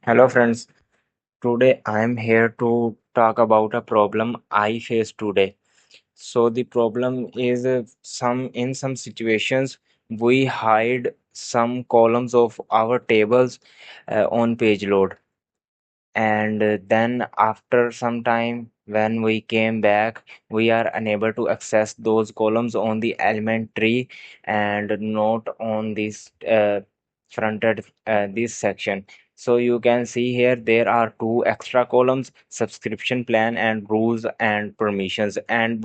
Hello friends, today I am here to talk about a problem I face today. So the problem is some situations we hide some columns of our tables on page load, and then after some time when we came back we are unable to access those columns on the element tree and not on this fronted this section. So you can see here there are two extra columns: subscription plan and rules and permissions, and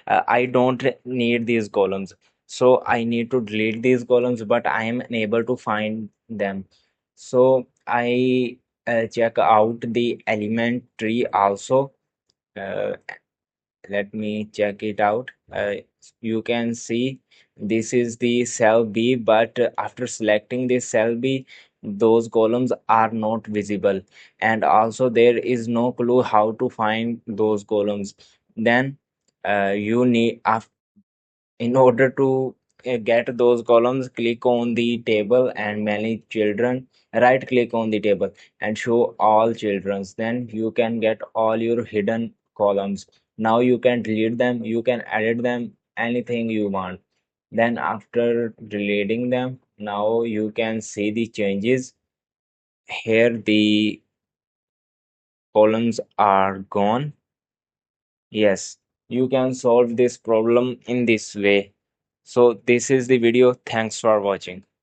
I don't need these columns, so I need to delete these columns, but I am unable to find them. So I check out the element tree also. Uh, Let me check it out. You can see this is the cell B, but after selecting this cell B, those columns are not visible, and also there is no clue how to find those columns. Then you need after in order to get those columns, click on the table and manage children. Right click on the table and show all children's. Then you can get all your hidden columns. Now you can delete them, you can edit them, anything you want. Then after deleting them, now you can see the changes. Here the columns are gone. Yes, you can solve this problem in this way. So this is the video. Thanks for watching.